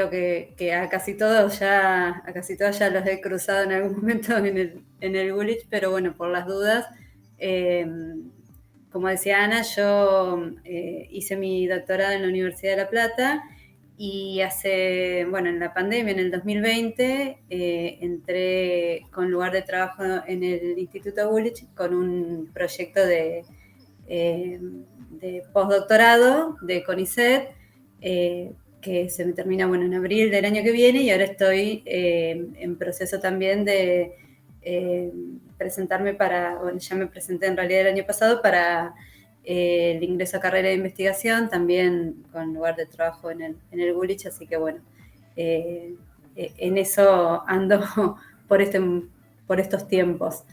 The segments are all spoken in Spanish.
creo que a casi todos ya los he cruzado en algún momento en el Woolwich, pero bueno, por las dudas. Como decía Ana, yo hice mi doctorado en la Universidad de La Plata y en la pandemia, en el 2020, entré con lugar de trabajo en el Instituto Woolwich con un proyecto de postdoctorado de CONICET, que se me termina en abril del año que viene, y ahora estoy en proceso también de presentarme ya me presenté en realidad el año pasado para el ingreso a carrera de investigación, también con lugar de trabajo en el Woolwich, así que en eso ando por, por estos tiempos.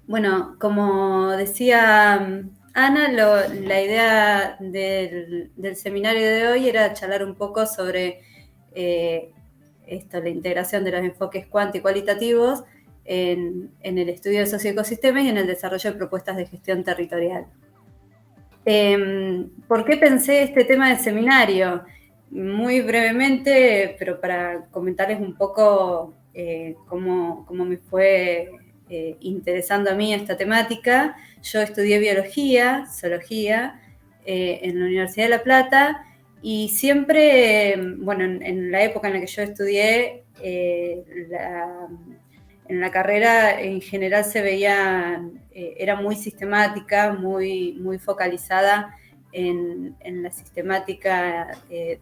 Bueno, como decía Ana, la idea del seminario de hoy era charlar un poco sobre la integración de los enfoques cuanti y cualitativos en el estudio de socioecosistemas y en el desarrollo de propuestas de gestión territorial. ¿Por qué pensé este tema del seminario? Muy brevemente, pero para comentarles un poco cómo me fue interesando a mí esta temática. Yo estudié biología, zoología, en la Universidad de La Plata, y siempre, en la época en la que yo estudié, en la carrera en general se veía, era muy sistemática, muy focalizada en la sistemática de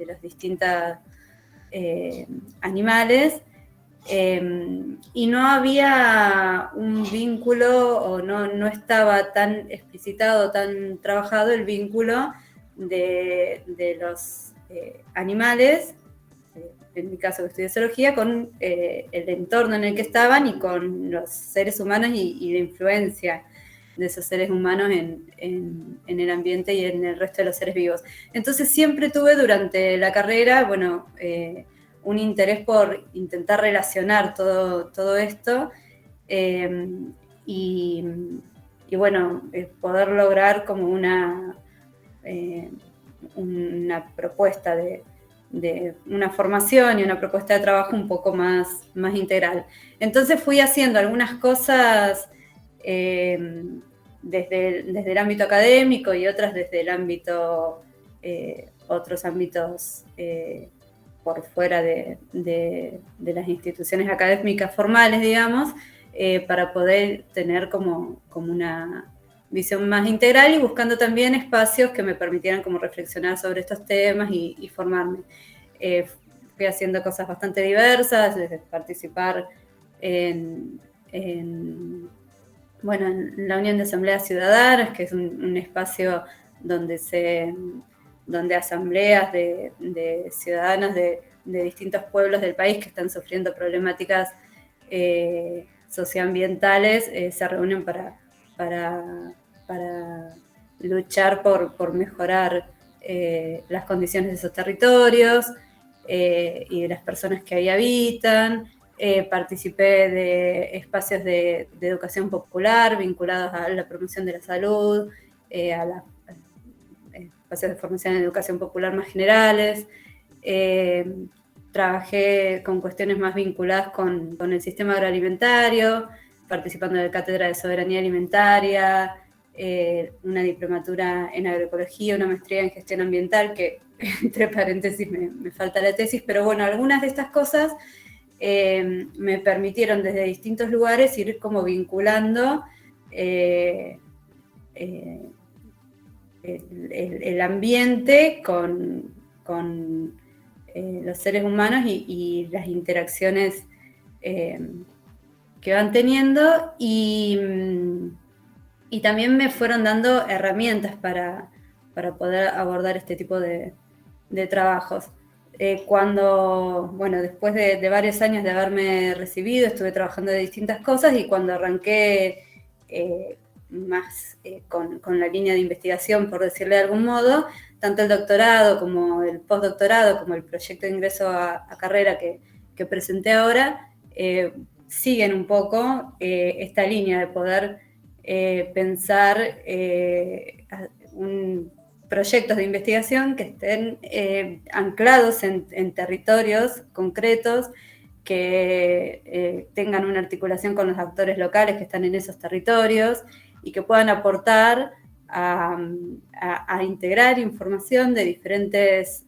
los distintos animales, y no había un vínculo, o no estaba tan explicitado, tan trabajado el vínculo de los animales, en mi caso que estudié zoología, con el entorno en el que estaban y con los seres humanos y la influencia de esos seres humanos en el ambiente y en el resto de los seres vivos. Entonces siempre tuve durante la carrera, un interés por intentar relacionar todo esto y poder lograr como una propuesta de una formación y una propuesta de trabajo un poco más integral. Entonces fui haciendo algunas cosas desde el ámbito académico y otras desde el ámbito, otros ámbitos por fuera de las instituciones académicas formales, digamos, para poder tener como una visión más integral y buscando también espacios que me permitieran como reflexionar sobre estos temas y formarme. Fui haciendo cosas bastante diversas, desde participar en la Unión de Asambleas Ciudadanas, que es un espacio donde asambleas de ciudadanos de distintos pueblos del país que están sufriendo problemáticas socioambientales se reúnen para luchar por mejorar las condiciones de esos territorios y de las personas que ahí habitan. Participé de espacios de educación popular vinculados a la promoción de la salud, a espacios de formación en educación popular más generales. Trabajé con cuestiones más vinculadas con el sistema agroalimentario, participando de cátedra de soberanía alimentaria, una diplomatura en agroecología, una maestría en gestión ambiental, que entre paréntesis me falta la tesis, pero algunas de estas cosas me permitieron desde distintos lugares ir como vinculando el ambiente con los seres humanos y las interacciones que van teniendo, y también me fueron dando herramientas para poder abordar este tipo de trabajos. Después de varios años de haberme recibido, estuve trabajando de distintas cosas, y cuando arranqué más con la línea de investigación, por decirle de algún modo, tanto el doctorado como el postdoctorado, como el proyecto de ingreso a carrera que presenté ahora, siguen un poco esta línea de poder pensar un proyectos de investigación que estén anclados en territorios concretos, que tengan una articulación con los actores locales que están en esos territorios y que puedan aportar a integrar información de diferentes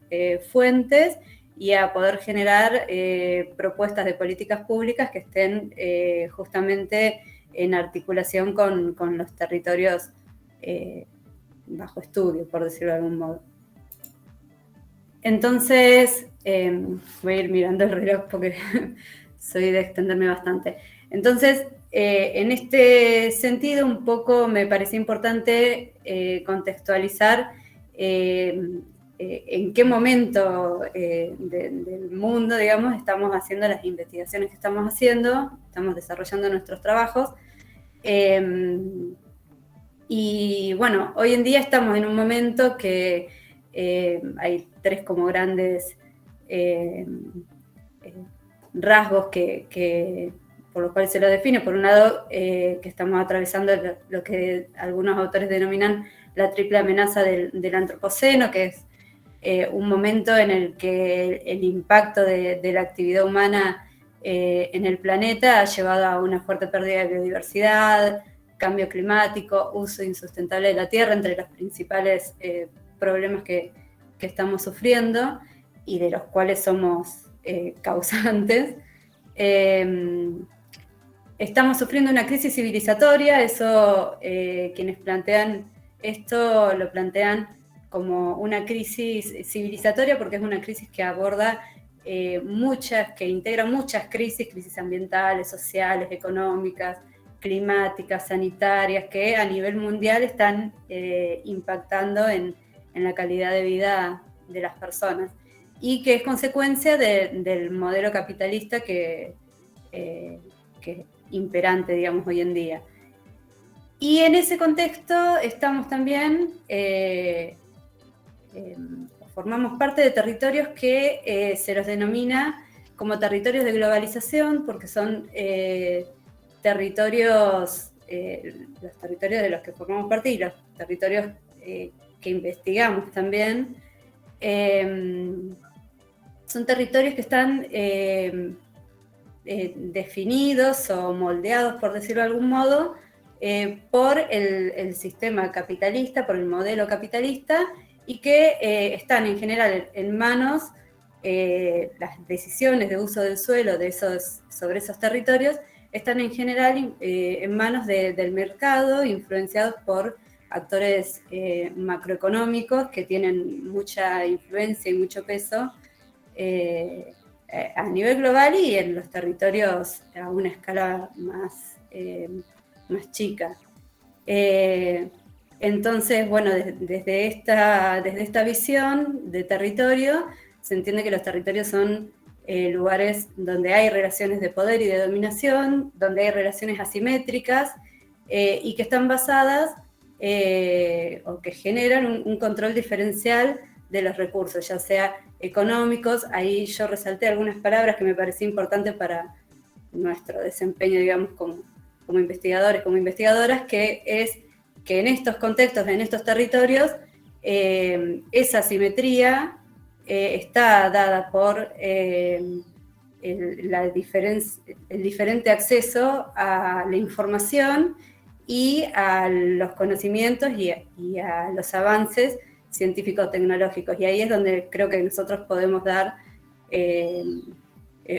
fuentes y a poder generar propuestas de políticas públicas que estén justamente en articulación con los territorios bajo estudio, por decirlo de algún modo. Entonces, voy a ir mirando el reloj porque soy de extenderme bastante. Entonces, en este sentido, un poco me parecía importante contextualizar en qué momento del mundo, digamos, estamos haciendo las investigaciones que estamos haciendo, estamos desarrollando nuestros trabajos. Y bueno, hoy en día estamos en un momento que hay tres como grandes rasgos por los cuales se lo define. Por un lado, que estamos atravesando lo que algunos autores denominan la triple amenaza del antropoceno, que es un momento en el que el impacto de la actividad humana en el planeta ha llevado a una fuerte pérdida de biodiversidad, cambio climático, uso insustentable de la tierra, entre los principales problemas que estamos sufriendo y de los cuales somos causantes. Estamos sufriendo una crisis civilizatoria, eso quienes plantean esto lo plantean como una crisis civilizatoria porque es una crisis que aborda que integra muchas crisis ambientales, sociales, económicas, climáticas, sanitarias, que a nivel mundial están impactando en la calidad de vida de las personas y que es consecuencia del modelo capitalista que imperante, digamos, hoy en día. Y en ese contexto estamos también, formamos parte de territorios que se los denomina como territorios de globalización porque son territorios, los territorios de los que formamos parte y los territorios que investigamos también, son territorios que están definidos o moldeados, por decirlo de algún modo, por el sistema capitalista, por el modelo capitalista, y que están en general en manos, las decisiones de uso del suelo sobre esos territorios, están en general en manos del mercado, influenciados por actores macroeconómicos que tienen mucha influencia y mucho peso a nivel global y en los territorios a una escala más chica. Entonces, bueno, desde esta visión de territorio, se entiende que los territorios son lugares donde hay relaciones de poder y de dominación, donde hay relaciones asimétricas y que están basadas o que generan un control diferencial de los recursos, ya sea económicos. Ahí yo resalté algunas palabras que me parecía importante para nuestro desempeño, digamos, como investigadores, como investigadoras, que es que en estos contextos, en estos territorios, esa asimetría está dada por el diferente acceso a la información y a los conocimientos y a los avances científicos tecnológicos. Y ahí es donde creo que nosotros podemos dar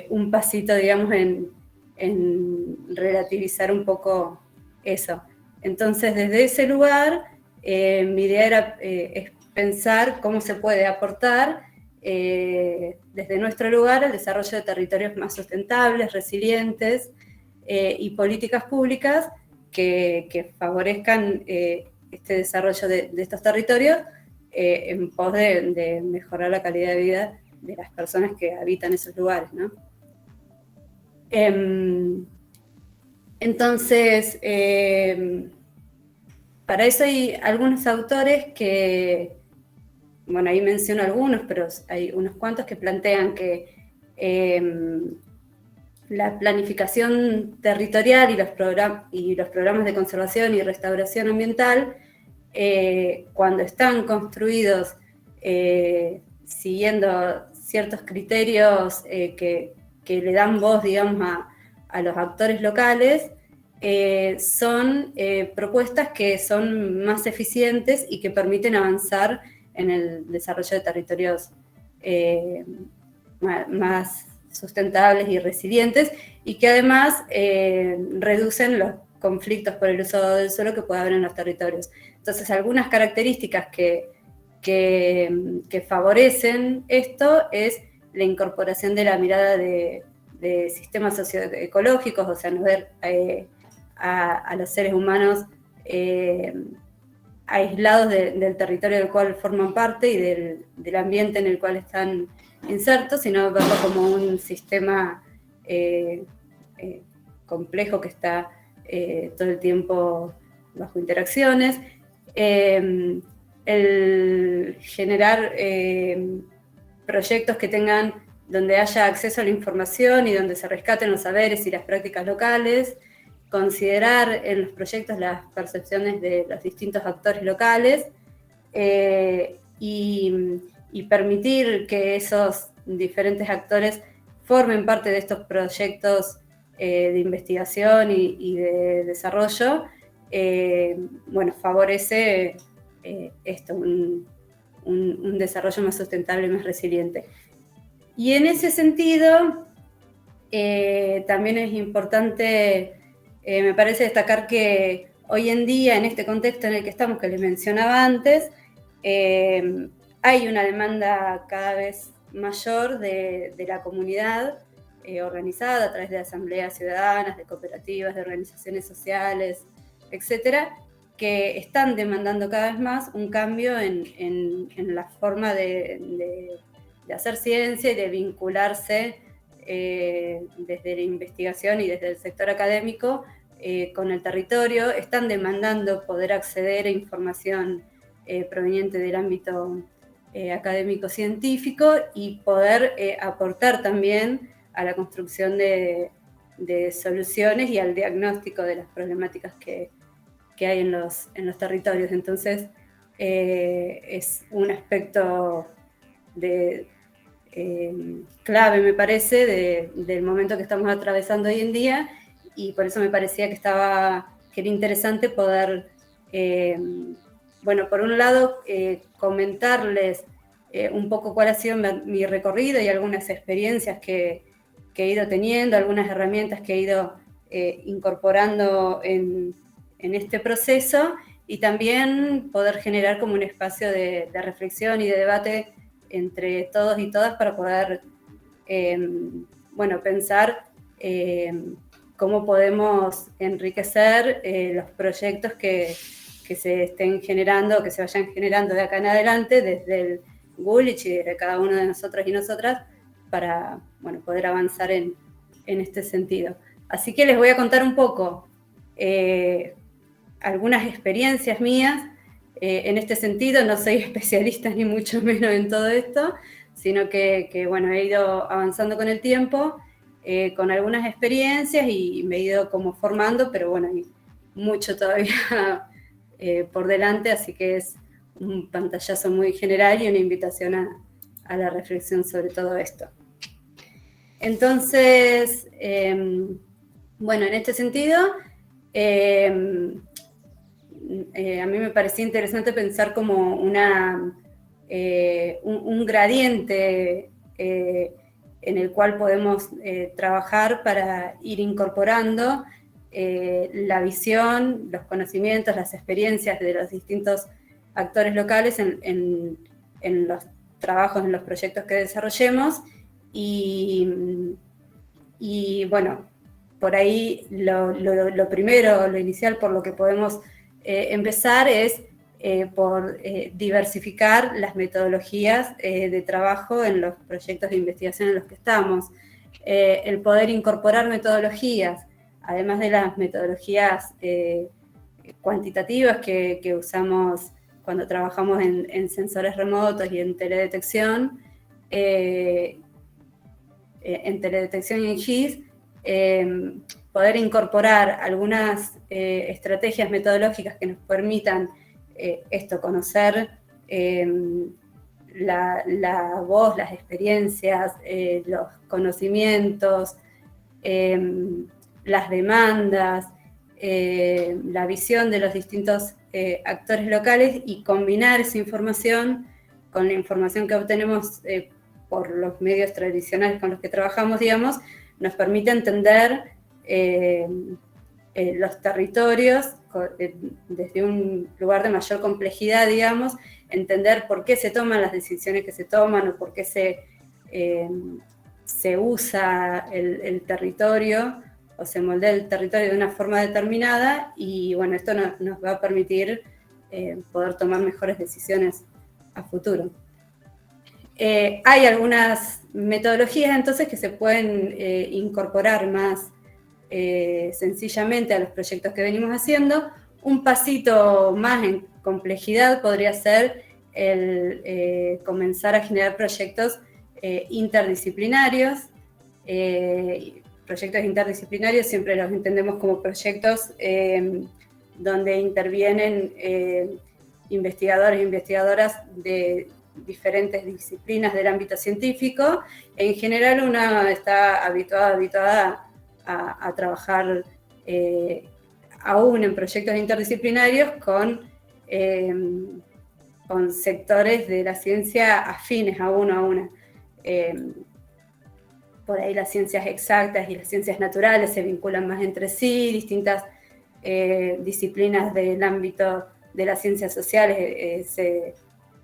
un pasito, digamos, en relativizar un poco eso. Entonces, desde ese lugar, mi idea es pensar cómo se puede aportar desde nuestro lugar al desarrollo de territorios más sustentables, resilientes y políticas públicas que favorezcan este desarrollo de estos territorios en pos de mejorar la calidad de vida de las personas que habitan esos lugares, ¿no? Entonces, para eso hay algunos autores que, bueno, ahí menciono algunos, pero hay unos cuantos que plantean que la planificación territorial y los programas de conservación y restauración ambiental cuando están construidos siguiendo ciertos criterios que le dan voz, digamos, a los actores locales, son propuestas que son más eficientes y que permiten avanzar en el desarrollo de territorios más sustentables y resilientes, y que además reducen los conflictos por el uso del suelo que puede haber en los territorios. Entonces, algunas características que favorecen esto es la incorporación de la mirada de sistemas socioecológicos, o sea, no ver a los seres humanos aislados del territorio del cual forman parte y del ambiente en el cual están insertos, sino verlo como un sistema complejo que está todo el tiempo bajo interacciones. El generar proyectos que tengan, donde haya acceso a la información y donde se rescaten los saberes y las prácticas locales, considerar en los proyectos las percepciones de los distintos actores locales y permitir que esos diferentes actores formen parte de estos proyectos de investigación y de desarrollo, bueno, favorece esto, un desarrollo más sustentable y más resiliente. Y en ese sentido, también es importante, me parece destacar que hoy en día, en este contexto en el que estamos, que les mencionaba antes, hay una demanda cada vez mayor de la comunidad organizada a través de asambleas ciudadanas, de cooperativas, de organizaciones sociales, etcétera, que están demandando cada vez más un cambio en la forma de hacer ciencia y de vincularse desde la investigación y desde el sector académico con el territorio. Están demandando poder acceder a información proveniente del ámbito académico-científico y poder aportar también a la construcción de soluciones y al diagnóstico de las problemáticas que hay en los territorios. Entonces, es un aspecto clave, me parece, del momento que estamos atravesando hoy en día, y por eso me parecía que era interesante poder, bueno, por un lado, comentarles un poco cuál ha sido mi recorrido y algunas experiencias que he ido teniendo, algunas herramientas que he ido incorporando en este proceso, y también poder generar como un espacio de reflexión y de debate entre todos y todas para poder, bueno, pensar cómo podemos enriquecer los proyectos que se estén generando, que se vayan generando de acá en adelante, desde el Gulich y desde cada uno de nosotros y nosotras, para, bueno, poder avanzar en este sentido. Así que les voy a contar un poco algunas experiencias mías en este sentido. No soy especialista ni mucho menos en todo esto, sino que bueno, he ido avanzando con el tiempo, con algunas experiencias, y me he ido como formando, pero bueno, hay mucho todavía por delante, así que es un pantallazo muy general y una invitación a la reflexión sobre todo esto. Entonces, bueno, en este sentido, a mí me parecía interesante pensar como un gradiente en el cual podemos trabajar para ir incorporando la visión, los conocimientos, las experiencias de los distintos actores locales en los trabajos, en los proyectos que desarrollemos. Y bueno, por ahí lo primero, lo inicial por lo que podemos empezar es por diversificar las metodologías de trabajo en los proyectos de investigación en los que estamos. El poder incorporar metodologías, además de las metodologías cuantitativas que usamos cuando trabajamos en sensores remotos y en teledetección, y en GIS, poder incorporar algunas estrategias metodológicas que nos permitan esto, conocer la voz, las experiencias, los conocimientos, las demandas, la visión de los distintos actores locales y combinar esa información con la información que obtenemos por los medios tradicionales con los que trabajamos, digamos, nos permite entender los territorios desde un lugar de mayor complejidad, digamos, entender por qué se toman las decisiones que se toman o por qué se usa el territorio o se moldea el territorio de una forma determinada, y bueno, esto nos va a permitir poder tomar mejores decisiones a futuro. Hay algunas metodologías entonces que se pueden incorporar más sencillamente a los proyectos que venimos haciendo. Un pasito más en complejidad podría ser el comenzar a generar proyectos interdisciplinarios. Proyectos interdisciplinarios siempre los entendemos como proyectos donde intervienen investigadores e investigadoras de diferentes disciplinas del ámbito científico. En general una está habituada a trabajar aún en proyectos interdisciplinarios con sectores de la ciencia afines a una. Por ahí las ciencias exactas y las ciencias naturales se vinculan más entre sí, distintas disciplinas del ámbito de las ciencias sociales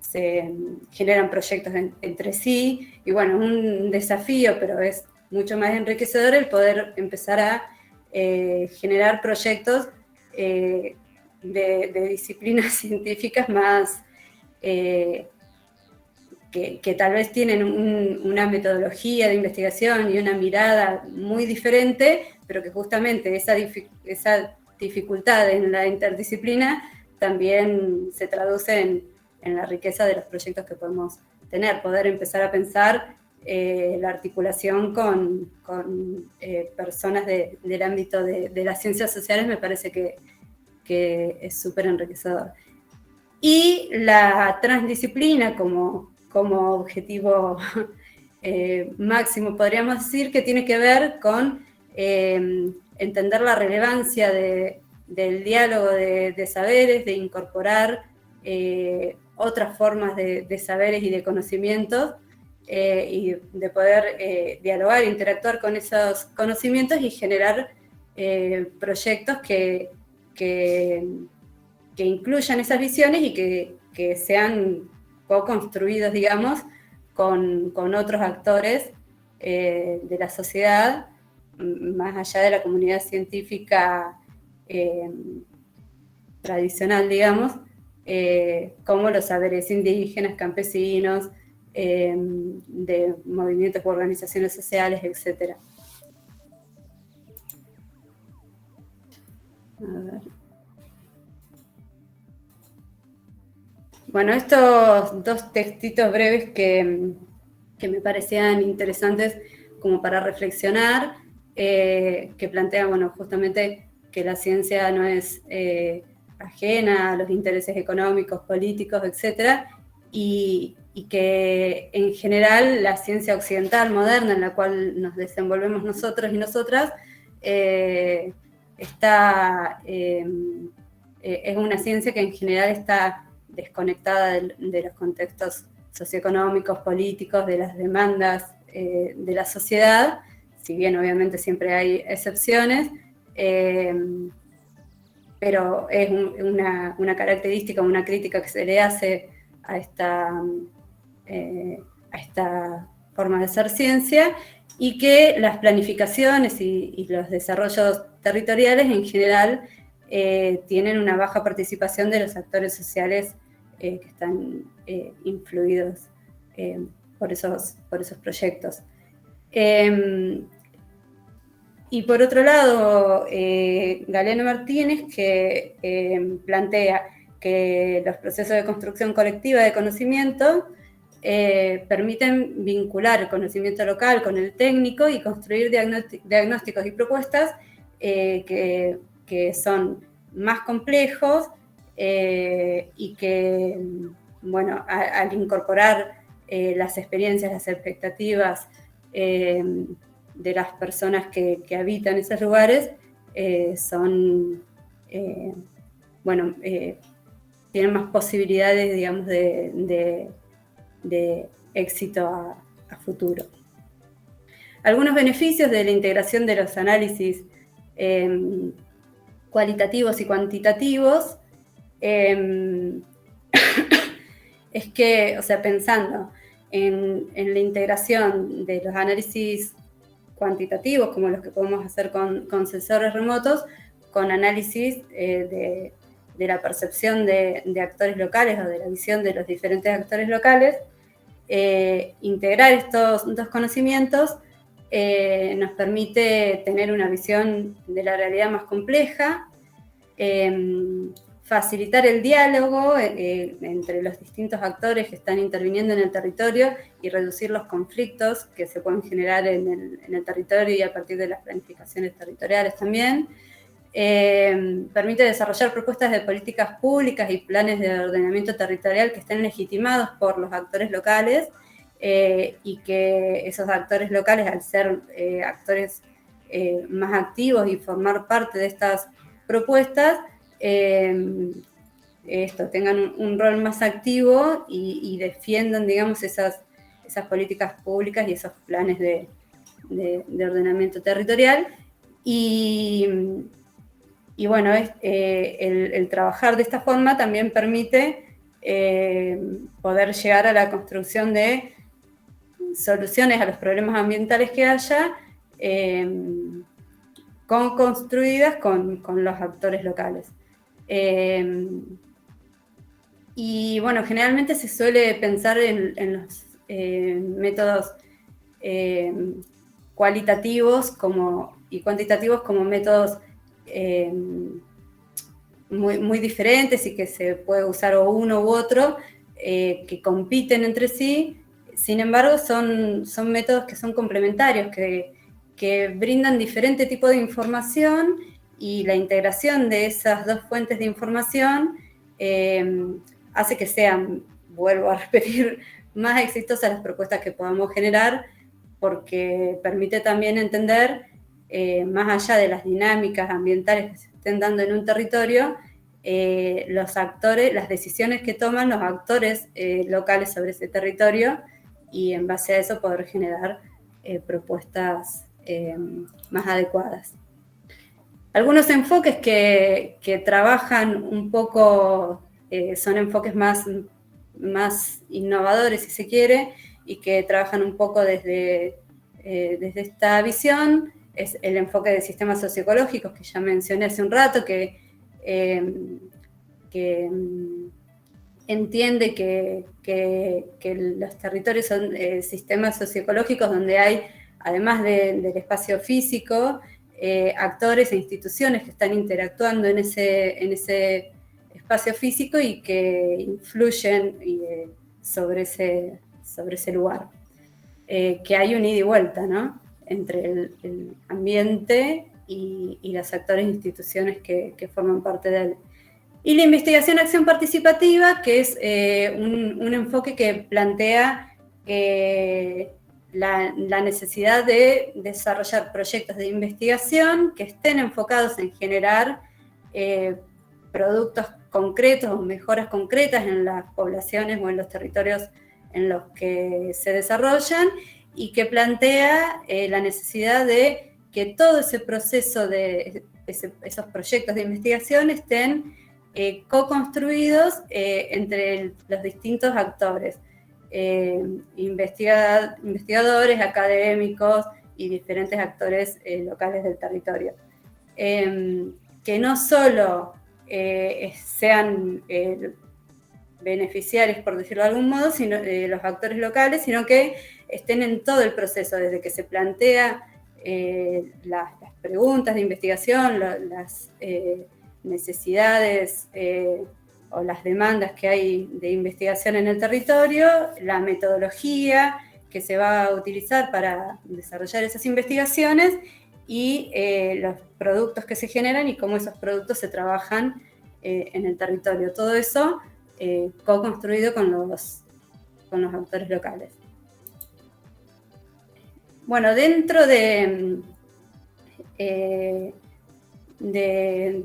se generan proyectos entre sí, y bueno, es un desafío, pero es mucho más enriquecedor el poder empezar a generar proyectos de disciplinas científicas más que tal vez tienen una metodología de investigación y una mirada muy diferente, pero que justamente esa dificultad en la interdisciplina también se traduce en la riqueza de los proyectos que podemos tener, poder empezar a pensar la articulación con personas del ámbito de las ciencias sociales. Me parece que es súper enriquecedor. Y la transdisciplina como objetivo máximo, podríamos decir, que tiene que ver con entender la relevancia del diálogo de saberes, de incorporar otras formas de saberes y de conocimientos, y de poder dialogar, interactuar con esos conocimientos y generar proyectos que incluyan esas visiones y que sean co-construidos, digamos, con otros actores de la sociedad, más allá de la comunidad científica tradicional, digamos, como los saberes indígenas, campesinos, de movimientos u organizaciones sociales, etc. A ver. Bueno, estos dos textitos breves que me parecían interesantes como para reflexionar, que plantean, bueno, justamente que la ciencia no es ajena a los intereses económicos, políticos, etc., y que en general la ciencia occidental moderna en la cual nos desenvolvemos nosotros y nosotras es una ciencia que en general está desconectada de los contextos socioeconómicos, políticos, de las demandas de la sociedad, si bien obviamente siempre hay excepciones, pero es una característica, una crítica que se le hace a esta forma de hacer ciencia, y que las planificaciones y los desarrollos territoriales en general tienen una baja participación de los actores sociales que están influidos por esos proyectos. Y por otro lado, Galeano Martínez, que plantea que los procesos de construcción colectiva de conocimiento permiten vincular el conocimiento local con el técnico y construir diagnósticos y propuestas que son más complejos y que, bueno, al incorporar las experiencias, las expectativas de las personas que habitan esos lugares, tienen más posibilidades, digamos, de éxito a futuro. Algunos beneficios de la integración de los análisis cualitativos y cuantitativos es que, o sea, pensando en la integración de los análisis cuantitativos, como los que podemos hacer con sensores remotos, con análisis de la percepción de actores locales o de la visión de los diferentes actores locales, integrar estos dos conocimientos nos permite tener una visión de la realidad más compleja, facilitar el diálogo entre los distintos actores que están interviniendo en el territorio y reducir los conflictos que se pueden generar en el territorio y a partir de las planificaciones territoriales también. Permite desarrollar propuestas de políticas públicas y planes de ordenamiento territorial que estén legitimados por los actores locales y que esos actores locales, al ser actores más activos y formar parte de estas propuestas, tengan un rol más activo y defiendan, digamos, esas políticas públicas y esos planes de ordenamiento territorial. Y bueno, el trabajar de esta forma también permite poder llegar a la construcción de soluciones a los problemas ambientales que haya, construidas con los actores locales. Y bueno, generalmente se suele pensar en los métodos cualitativos y cuantitativos como métodos muy diferentes y que se puede usar o uno u otro, que compiten entre sí. Sin embargo, son métodos que son complementarios, que brindan diferente tipo de información, y la integración de esas dos fuentes de información hace que sean, vuelvo a repetir, más exitosas las propuestas que podamos generar, porque permite también entender, más allá de las dinámicas ambientales que se estén dando en un territorio, los actores, las decisiones que toman los actores locales sobre ese territorio, y en base a eso poder generar propuestas más adecuadas. Algunos enfoques que trabajan un poco, son enfoques más innovadores, si se quiere, y que trabajan un poco desde esta visión. Es el enfoque de sistemas socioecológicos que ya mencioné hace un rato, que entiende que los territorios son sistemas socioecológicos donde hay, además del espacio físico, actores e instituciones que están interactuando en ese espacio físico y que influyen sobre ese lugar. Que hay un ida y vuelta, ¿no?, entre el ambiente y los actores e instituciones que forman parte de él. Y la investigación-acción participativa, que es un enfoque que plantea la necesidad de desarrollar proyectos de investigación que estén enfocados en generar productos concretos o mejoras concretas en las poblaciones o en los territorios en los que se desarrollan, y que plantea la necesidad de que todo ese proceso de esos proyectos de investigación estén co-construidos entre los distintos actores, investigadores, académicos y diferentes actores locales del territorio. Que no solo sean beneficiarios, por decirlo de algún modo, sino los actores locales, sino que estén en todo el proceso, desde que se plantea las preguntas de investigación, las necesidades o las demandas que hay de investigación en el territorio, la metodología que se va a utilizar para desarrollar esas investigaciones, y los productos que se generan y cómo esos productos se trabajan en el territorio. Todo eso co-construido con los actores locales. Bueno, dentro de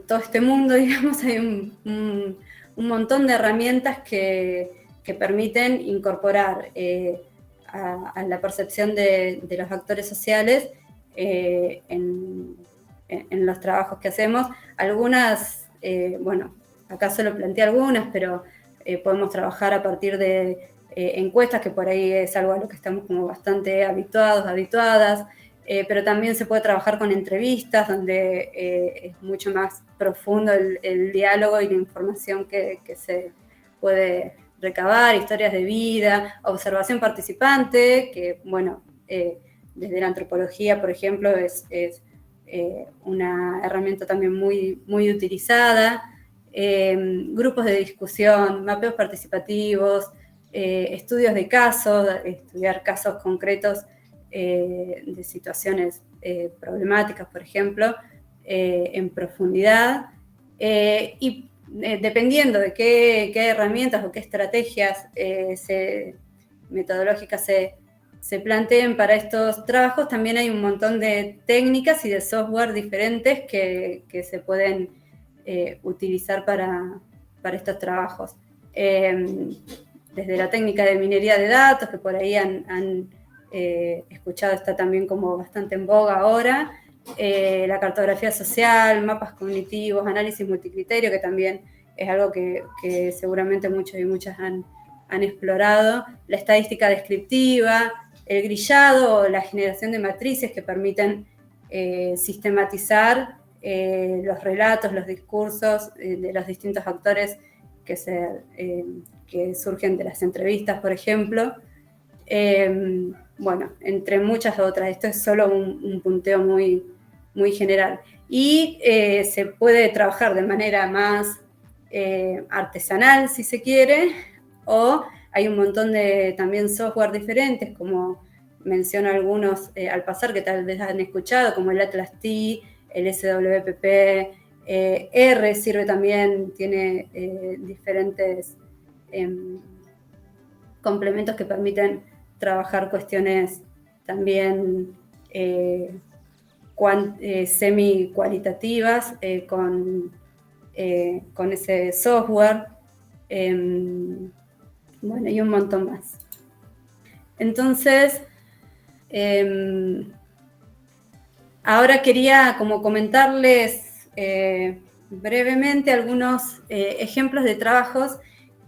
todo este mundo, digamos, hay un montón de herramientas que permiten incorporar a la percepción de los actores sociales en los trabajos que hacemos. Algunas, bueno, acá solo planteé algunas, pero podemos trabajar a partir de encuestas, que por ahí es algo a lo que estamos como bastante habituadas, pero también se puede trabajar con entrevistas, donde es mucho más profundo el diálogo y la información que se puede recabar, historias de vida, observación participante, que bueno, desde la antropología, por ejemplo, es una herramienta también muy, muy utilizada, grupos de discusión, mapeos participativos, estudios de casos, estudiar casos concretos de situaciones problemáticas, por ejemplo, en profundidad, y dependiendo de qué herramientas o qué estrategias metodológicas se planteen para estos trabajos, también hay un montón de técnicas y de software diferentes que se pueden utilizar para estos trabajos. Desde la técnica de minería de datos, que por ahí han escuchado, está también como bastante en boga ahora, la cartografía social, mapas cognitivos, análisis multicriterio, que también es algo que seguramente muchos y muchas han explorado, la estadística descriptiva, el grillado o la generación de matrices que permiten sistematizar los relatos, los discursos de los distintos actores que surgen de las entrevistas, por ejemplo. Bueno, entre muchas otras. Esto es solo un punteo muy, muy general. Y se puede trabajar de manera más artesanal, si se quiere, o hay un montón de también software diferentes, como menciono algunos al pasar que tal vez han escuchado, como el Atlas T, el SWPP, R sirve también, tiene diferentes complementos que permiten trabajar cuestiones también semi-cualitativas con ese software. Bueno, y un montón más. Entonces, ahora quería como comentarles brevemente algunos ejemplos de trabajos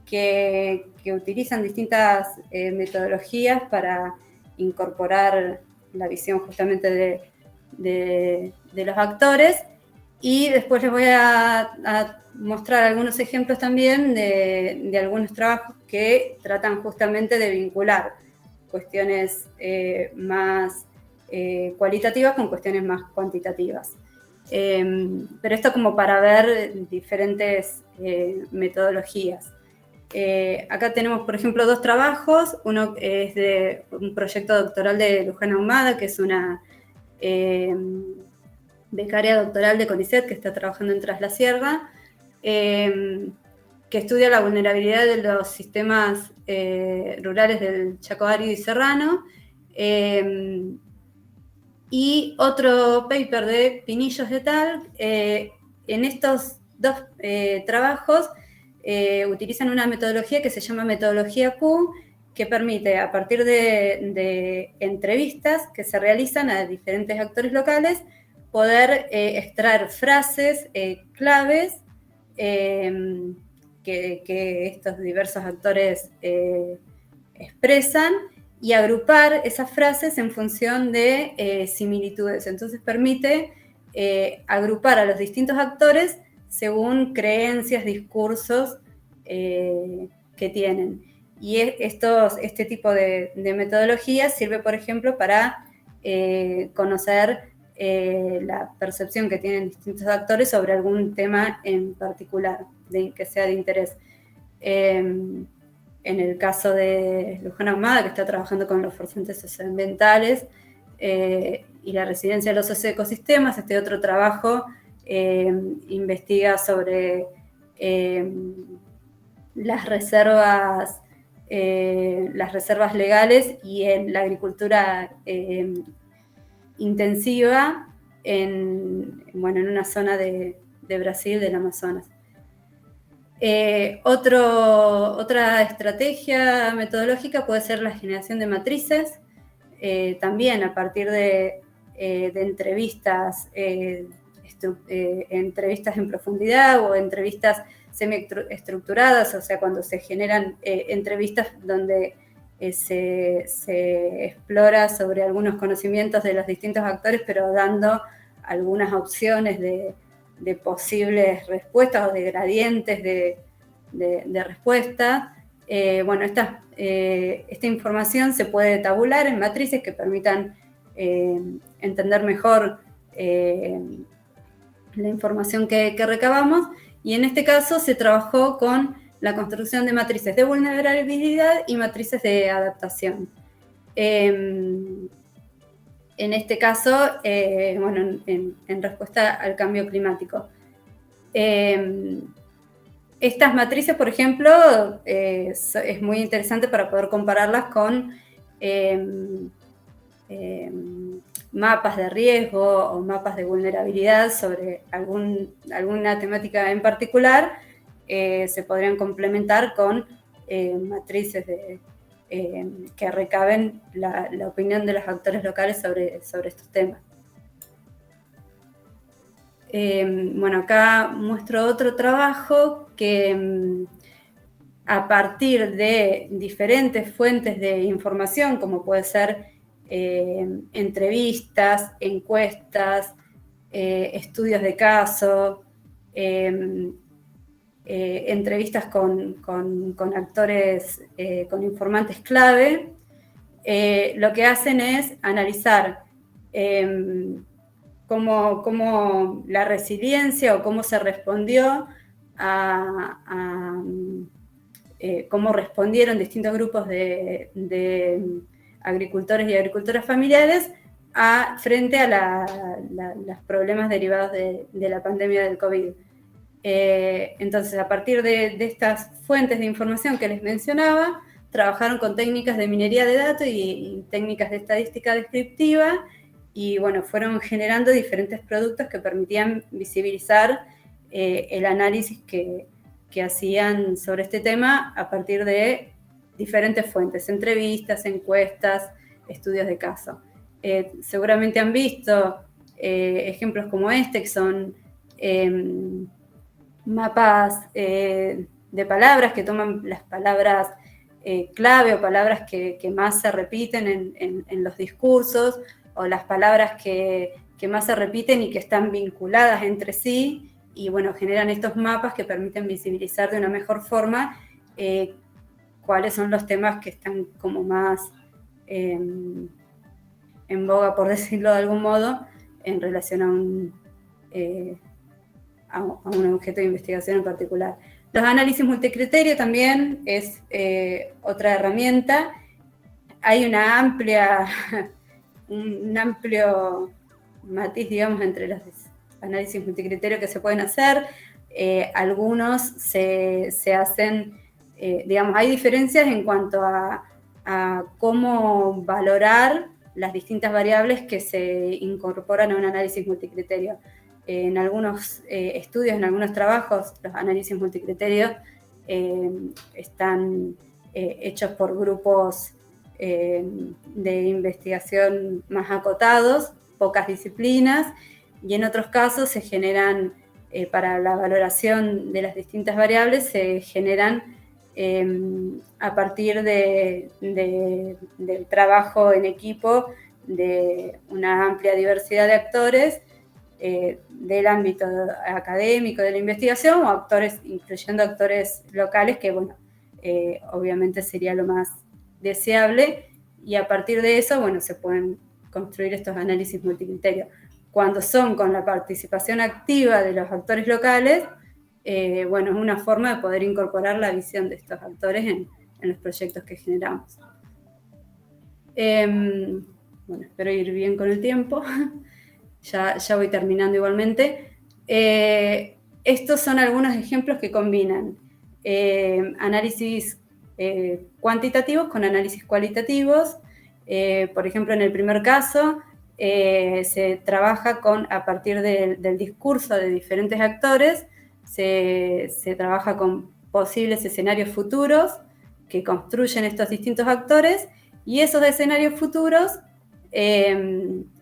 que utilizan distintas metodologías para incorporar la visión justamente de los actores, y después les voy a mostrar algunos ejemplos también de algunos trabajos que tratan justamente de vincular cuestiones más cualitativas con cuestiones más cuantitativas. Pero esto como para ver diferentes metodologías. Acá tenemos, por ejemplo, dos trabajos. Uno es de un proyecto doctoral de Luján Ahumada, que es una becaria doctoral de CONICET que está trabajando en Tras la Sierra, que estudia la vulnerabilidad de los sistemas rurales del Chaco árido y serrano. Y otro paper de Pinillos et al. En estos dos trabajos utilizan una metodología que se llama metodología Q, que permite, a partir de entrevistas que se realizan a diferentes actores locales, poder extraer frases claves que estos diversos actores expresan, y agrupar esas frases en función de similitudes. Entonces permite agrupar a los distintos actores según creencias, discursos que tienen. Y este tipo de metodología sirve, por ejemplo, para conocer la percepción que tienen distintos actores sobre algún tema en particular, que sea de interés. En el caso de Luján Ahumada, que está trabajando con los forzantes socioambientales y la residencia de los socioecosistemas, este otro trabajo investiga sobre las reservas legales y en la agricultura intensiva en una zona de Brasil, del Amazonas. Otra estrategia metodológica puede ser la generación de matrices, también a partir de entrevistas, entrevistas en profundidad o entrevistas semiestructuradas, o sea, cuando se generan entrevistas donde se explora sobre algunos conocimientos de los distintos actores, pero dando algunas opciones de posibles respuestas o de gradientes de respuesta. Esta información se puede tabular en matrices que permitan entender mejor la información que recabamos, y en este caso se trabajó con la construcción de matrices de vulnerabilidad y matrices de adaptación. En este caso, en respuesta al cambio climático. Estas matrices, por ejemplo, es muy interesante para poder compararlas con mapas de riesgo o mapas de vulnerabilidad sobre alguna temática en particular. Se podrían complementar con matrices que recaben la opinión de los actores locales sobre estos temas. Acá muestro otro trabajo que a partir de diferentes fuentes de información, como puede ser entrevistas, encuestas, estudios de caso, entrevistas con actores, con informantes clave, lo que hacen es analizar cómo la resiliencia o cómo se respondió cómo respondieron distintos grupos de agricultores y agricultoras familiares frente a los problemas derivados de la pandemia del COVID. Entonces, a partir de estas fuentes de información que les mencionaba, trabajaron con técnicas de minería de datos y técnicas de estadística descriptiva, y fueron generando diferentes productos que permitían visibilizar el análisis que hacían sobre este tema a partir de diferentes fuentes, entrevistas, encuestas, estudios de caso. Seguramente han visto ejemplos como este, que son mapas de palabras que toman las palabras clave o palabras que más se repiten en los discursos, o las palabras que más se repiten y que están vinculadas entre sí, y generan estos mapas que permiten visibilizar de una mejor forma cuáles son los temas que están como más en boga, por decirlo de algún modo, en relación a un objeto de investigación en particular. Los análisis multicriterio también es otra herramienta. Hay un amplio matiz, digamos, entre los análisis multicriterio que se pueden hacer. Algunos se hacen, hay diferencias en cuanto a cómo valorar las distintas variables que se incorporan a un análisis multicriterio. En algunos estudios, en algunos trabajos, los análisis multicriterios están hechos por grupos de investigación más acotados, pocas disciplinas, y en otros casos se generan, para la valoración de las distintas variables, se generan a partir del trabajo en equipo de una amplia diversidad de actores del ámbito académico de la investigación, o actores, incluyendo actores locales, que obviamente sería lo más deseable, y a partir de eso se pueden construir estos análisis multicriterios. Cuando son con la participación activa de los actores locales, es una forma de poder incorporar la visión de estos actores en los proyectos que generamos. Espero ir bien con el tiempo. Ya voy terminando igualmente. estos son algunos ejemplos que combinan análisis cuantitativos con análisis cualitativos. Por ejemplo, en el primer caso, se trabaja a partir del discurso de diferentes actores, se trabaja con posibles escenarios futuros que construyen estos distintos actores, y esos escenarios futuros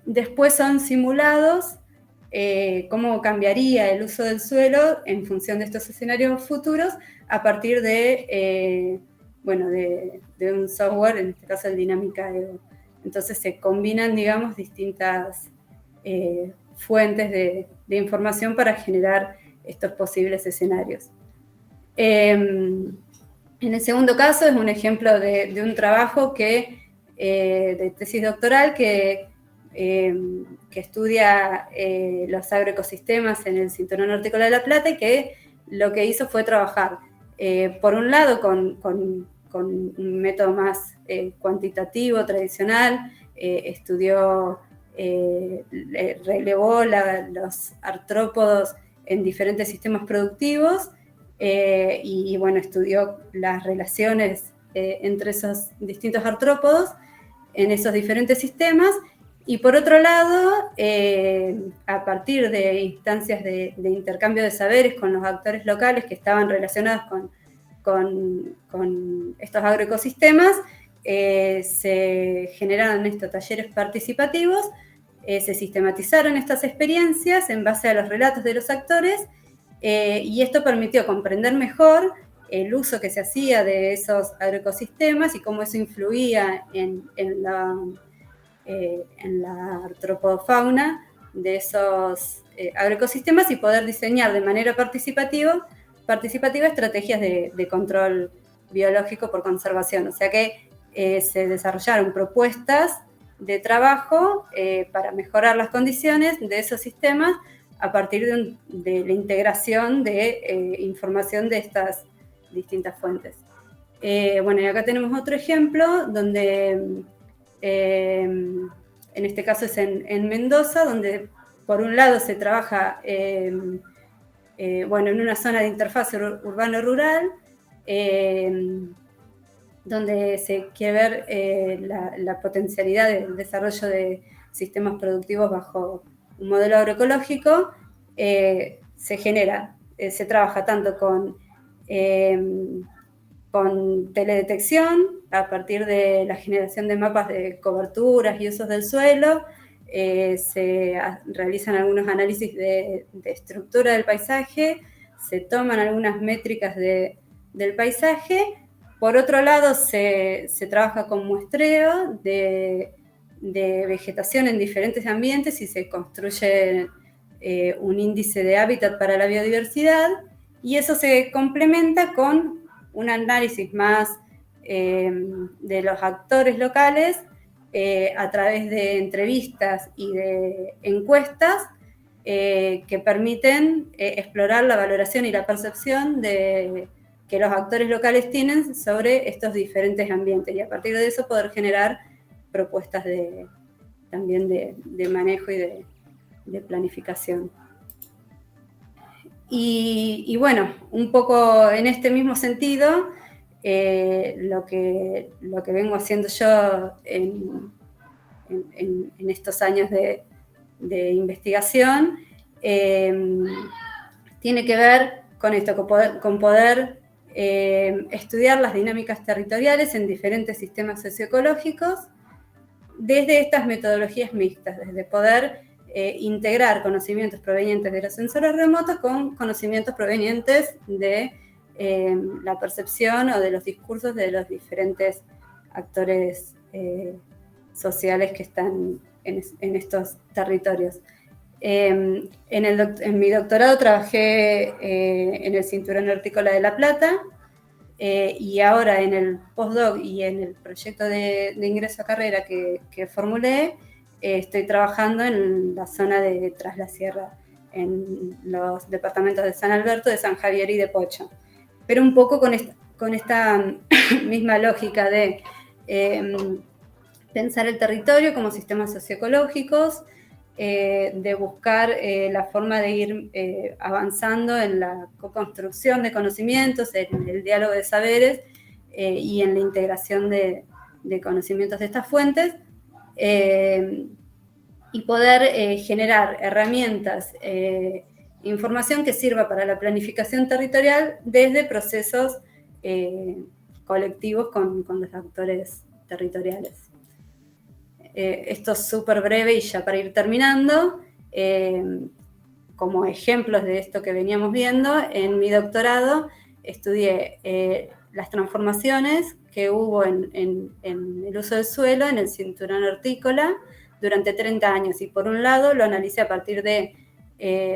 después son simulados, cómo cambiaría el uso del suelo en función de estos escenarios futuros a partir de un software, en este caso el Dinámica Evo. Entonces se combinan, digamos, distintas fuentes de información para generar estos posibles escenarios. En el segundo caso es un ejemplo de un trabajo de tesis doctoral que estudia los agroecosistemas en el Cinturón Hortícola de La Plata, y que lo que hizo fue trabajar, por un lado, con un método más cuantitativo, tradicional, relevó los artrópodos en diferentes sistemas productivos, y bueno, estudió las relaciones entre esos distintos artrópodos en esos diferentes sistemas. Y por otro lado, a partir de instancias de intercambio de saberes con los actores locales que estaban relacionados con estos agroecosistemas, se generaron estos talleres participativos, se sistematizaron estas experiencias en base a los relatos de los actores, y esto permitió comprender mejor el uso que se hacía de esos agroecosistemas y cómo eso influía en la artropofauna de esos agroecosistemas, y poder diseñar de manera participativa estrategias de control biológico por conservación. O sea que se desarrollaron propuestas de trabajo para mejorar las condiciones de esos sistemas a partir de la integración de información de estas distintas fuentes. Bueno, y acá tenemos otro ejemplo donde en este caso es en Mendoza, donde por un lado se trabaja en una zona de interfaz urbano-rural, donde se quiere ver la potencialidad del desarrollo de sistemas productivos bajo un modelo agroecológico. Se trabaja tanto con teledetección, a partir de la generación de mapas de coberturas y usos del suelo. Se realizan algunos análisis de estructura del paisaje, se toman algunas métricas del paisaje. Por otro lado, se trabaja con muestreo de vegetación en diferentes ambientes, y se construye un índice de hábitat para la biodiversidad, y eso se complementa con un análisis más de los actores locales a través de entrevistas y de encuestas que permiten explorar la valoración y la percepción que los actores locales tienen sobre estos diferentes ambientes, y a partir de eso poder generar propuestas también de manejo y de planificación. Y bueno, un poco en este mismo sentido, lo que vengo haciendo yo en estos años de investigación tiene que ver con esto, con poder estudiar las dinámicas territoriales en diferentes sistemas socioecológicos desde estas metodologías mixtas, desde poder integrar conocimientos provenientes de los sensores remotos con conocimientos provenientes de la percepción o de los discursos de los diferentes actores sociales que están en estos territorios. En mi doctorado trabajé en el Cinturón Hortícola de La Plata, y ahora en el postdoc y en el proyecto de ingreso a carrera que formulé, estoy trabajando en la zona de Tras la Sierra, en los departamentos de San Alberto, de San Javier y de Pocho. Pero un poco con esta misma lógica de pensar el territorio como sistemas socioecológicos, de buscar la forma de ir avanzando en la co-construcción de conocimientos, en el diálogo de saberes y en la integración de conocimientos de estas fuentes, y poder generar herramientas, información que sirva para la planificación territorial desde procesos colectivos con los actores territoriales. Esto es súper breve y ya para ir terminando, como ejemplos de esto que veníamos viendo, en mi doctorado estudié las transformaciones que hubo en el uso del suelo en el cinturón hortícola durante 30 años. Y por un lado lo analicé a partir de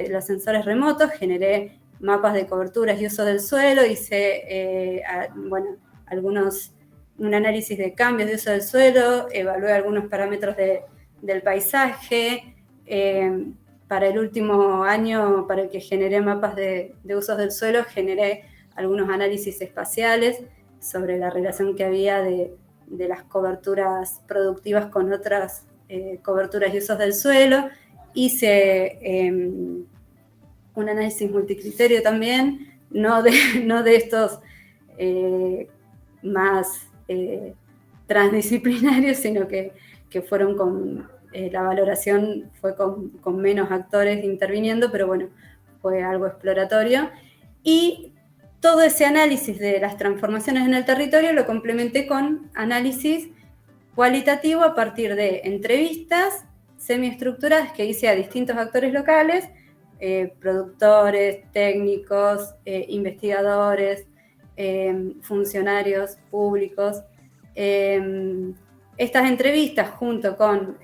los sensores remotos, generé mapas de coberturas y uso del suelo, hice un análisis de cambios de uso del suelo, evalué algunos parámetros del paisaje. Para el último año, para el que generé mapas de usos del suelo, generé algunos análisis espaciales sobre la relación que había de las coberturas productivas con otras coberturas y usos del suelo. Hice un análisis multicriterio también, no de estos más transdisciplinarios, sino que fueron con la valoración fue con menos actores interviniendo, pero bueno, fue algo exploratorio. Y todo ese análisis de las transformaciones en el territorio lo complementé con análisis cualitativo a partir de entrevistas semiestructuradas que hice a distintos actores locales, productores, técnicos, investigadores, funcionarios públicos. Estas entrevistas, junto con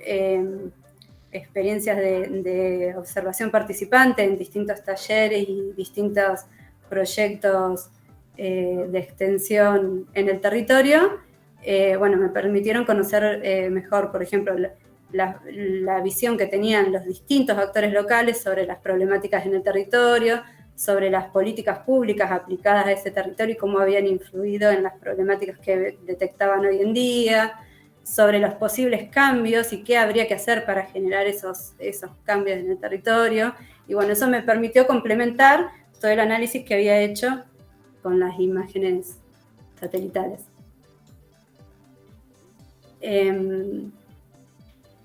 experiencias de observación participante en distintos talleres y distintos proyectos de extensión en el territorio, me permitieron conocer mejor, por ejemplo, la visión que tenían los distintos actores locales sobre las problemáticas en el territorio, sobre las políticas públicas aplicadas a ese territorio y cómo habían influido en las problemáticas que detectaban hoy en día, sobre los posibles cambios y qué habría que hacer para generar esos cambios en el territorio. Y bueno, eso me permitió complementar todo el análisis que había hecho con las imágenes satelitales. En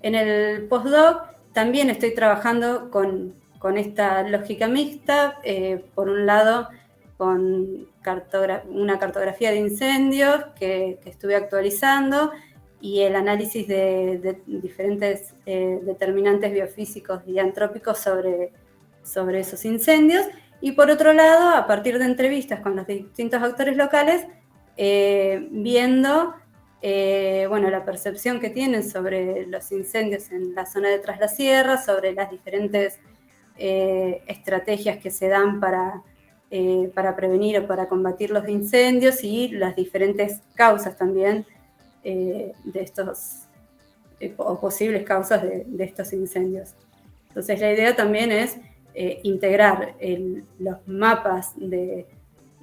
el postdoc también estoy trabajando con esta lógica mixta, por un lado con una cartografía de incendios que estuve actualizando y el análisis de diferentes determinantes biofísicos y antrópicos sobre esos incendios. Y por otro lado, a partir de entrevistas con los distintos actores locales, viendo la percepción que tienen sobre los incendios en la zona de Tras la Sierra, sobre las diferentes estrategias que se dan para prevenir o para combatir los incendios y las diferentes causas también de estos, o posibles causas de estos incendios. Entonces la idea también es integrar los mapas de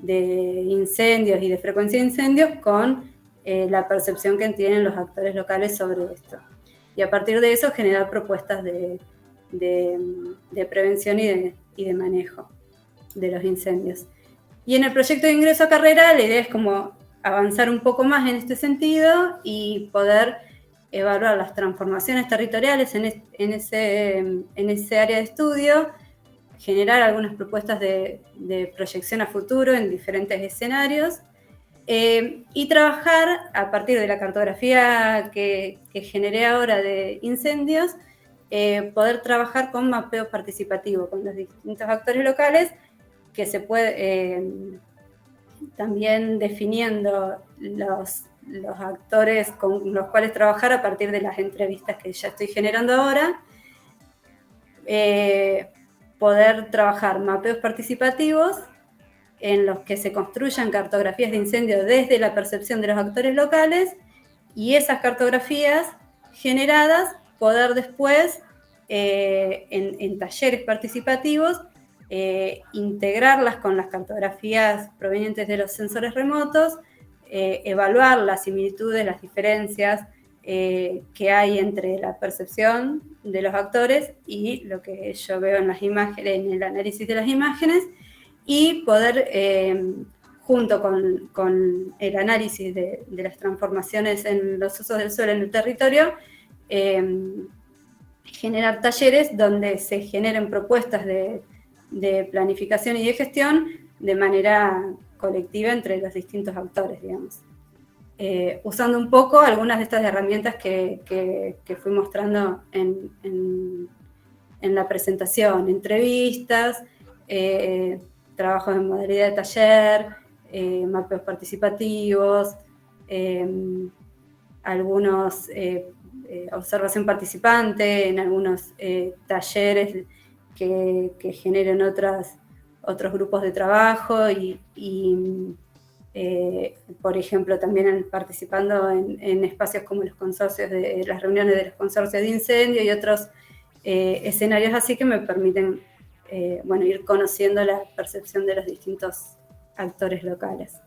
incendios y de frecuencia de incendios con la percepción que tienen los actores locales sobre esto. Y a partir de eso generar propuestas de prevención y de manejo de los incendios. Y en el proyecto de ingreso a carrera la idea es como avanzar un poco más en este sentido y poder evaluar las transformaciones territoriales en ese área de estudio, generar algunas propuestas de proyección a futuro en diferentes escenarios, y trabajar a partir de la cartografía que generé ahora de incendios, poder trabajar con mapeo participativo, con los distintos actores locales, que se puede también definiendo los actores con los cuales trabajar a partir de las entrevistas que ya estoy generando ahora, poder trabajar mapeos participativos en los que se construyan cartografías de incendio desde la percepción de los actores locales, y esas cartografías generadas poder después en talleres participativos integrarlas con las cartografías provenientes de los sensores remotos, evaluar las similitudes, las diferencias que hay entre la percepción de los actores y lo que yo veo en las imágenes, en el análisis de las imágenes, y poder, junto con el análisis de las transformaciones en los usos del suelo en el territorio, generar talleres donde se generen propuestas de planificación y de gestión de manera colectiva entre los distintos actores, digamos. Usando un poco algunas de estas herramientas que fui mostrando en la presentación, entrevistas, trabajos en modalidad de taller, mapeos participativos, algunos observación participante, en algunos talleres que generen otros grupos de trabajo y por ejemplo, también participando en espacios como los consorcios, las reuniones de los consorcios de incendio y otros escenarios así que me permiten ir conociendo la percepción de los distintos actores locales.